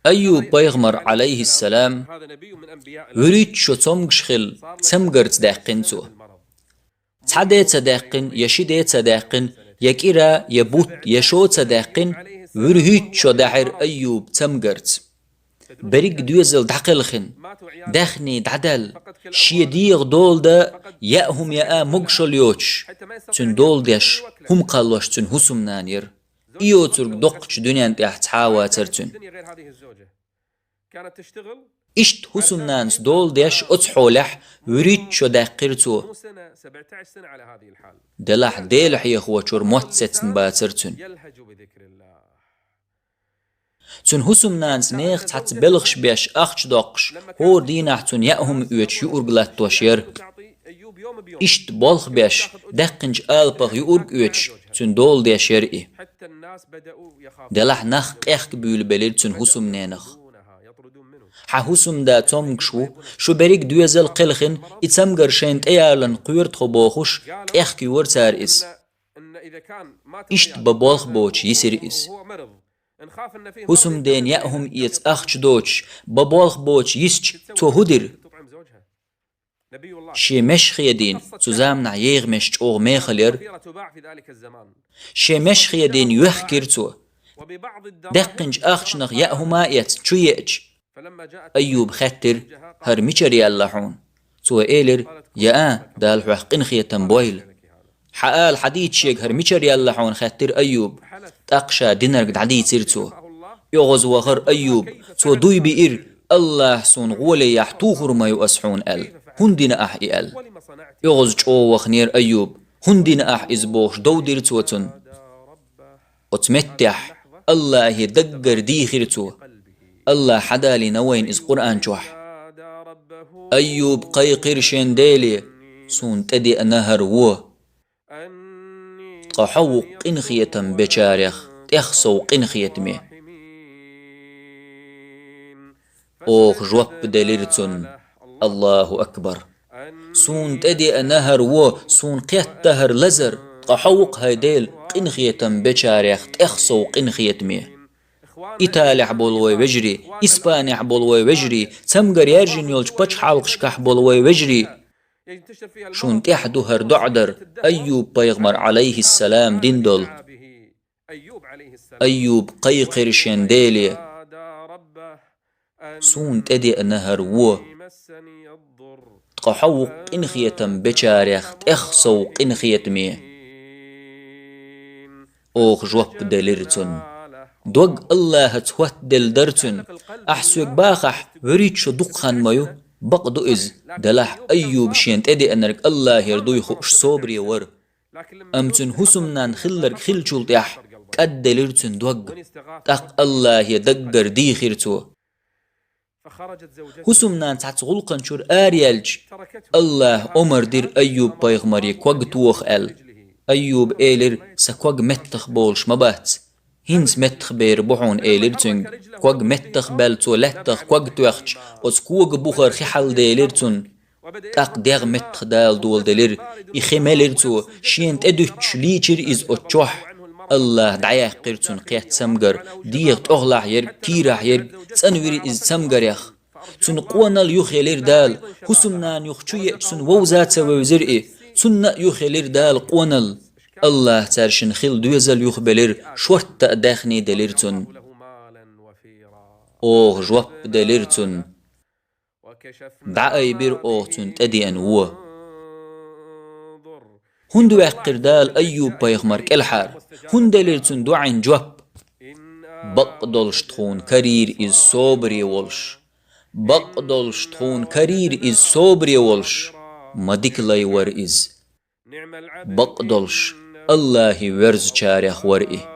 أيوب بيغمر عليه السلام وريد شو تمغشخل تمغرت داقنسو تعدي تداقن يشيدي تداقن يكيرا يبوت يشو تداقن ورهيد شو داحر أيوب تمغرت بريق دوزل دعقلخن داخني دعدل شيديغ دول دا يأهم يأ مغشل يوش تن دول داش هم قالوش تن هسم نانير إيو ترك دقش دنيا انت احتحاوى ترتن إشت هسم نانس دول داش أتحولح وريد شو داقرتو دلح ديلح يخوة شور موتستن باترتن تون هسم نانس نيخ تحت بلغش بيش أخش دقش هور دينح تون يأهم يوش يورغلات توشير إشت بالخ بيش دقنج آلبغ يورغ يوش تون دول دي شيرئي دلح نخ قيخ بيول بلير تون هسم نينخ حهسم دا تومغشو شو بريك دوزل قلخن اتسمغر شنت ايالن قيرت خبوخوش قيخ كيور تار إس إشت ببالخ بوش يسير إس هسم دين يأهم إيت أخش دوش ببالخ بوش يسج تو هدر شي مشخ يدين تزامنع يغمش اوغ ميخلير شي مشخ يدين يحكرتو دقنج أخشنخ يأهما إيت شو يأج أيوب خطر هرميشر ياللحون تو إيلر يا دال حقن خيتن بويل حقال حديد شيك هرميشر ياللحون خطر أيوب تقشا دينرق دعديد سيرتو يغز وخر أيوب تو دوي بئر الله سون غولي يحتوخر ما يؤسحون هندين أحي يغز جو وخنير أيوب هندين أح إزبوش دو ديرتوتن وتمتح الله يدقر ديخرتو الله حدالي نوين إز قرآن جوح أيوب قيقر شنديلي سون تدي نهر و قحوق قنخية بشارخ تخصو قنخية مي أوخ جوب دليرتن الله أكبر سون تدي نهر و سون قيت تهر لزر قحوق هيديل قنخية بشارخ تخصو قنخية مي إيطالي حبولوي وجري إسباني حبولوي وجري تمغر يرجن يولش بچ حالقش كحبولوي وجري شون تحدو هر دعدر أيوب بيغمر عليه السلام ديندول أيوب قيقر شنديلي سون تدي نهر و تقحوق إنخية بشارخ تخصو إنخية مي أوخ جوب دليرتن دوغ الله توت دل درتن أحسوك باخح وريد شو دقخان مايو بقدو إز دلح أيوب شينت أدي أنرك الله يردوي خوش صبري ور أمتن هسمنان خلرك خل شلطيح قد دلرتن دوغ تق الله يدقر دي خيرتو هسمنان تحت غلقن شور آريالج الله أمر دير أيوب بايغمري كوغ توخ أيوب إيلر سكوغ متخ بولش مبات هنس متخ بير بوحون إيلرتن كوغ متخ بلتو لتخ كوغ توخش أس كوغ بوخر خحل ديلرتن تاق ديغ متخ دال دول دلر إخمالرتو شينت أدوش ليچر إز أتشوح الله دعيا قرتن قيات سمغر ديغ تغلح يرگ كيرح يرگ تنوير إز سمغر يخ تن قوانال يخيلر دال حسمنان يخشو يأتسن ووزات سووزر تن يخيلر دال قوانال الله ترشن خيل دوزل يخبلر شورت داخني دلرتن أوه جواب دلرتن دعاي بير أوهتن تدي أنوه هندو يحقر دال أيوب بايغمر كالحار هندلرتن دعين جواب بقدلش تخون كرير إز صوبري والش بقدلش تخون كرير إز صوبري والش مدك لاي ور إز بقدلش الله ورز چارخ ورئي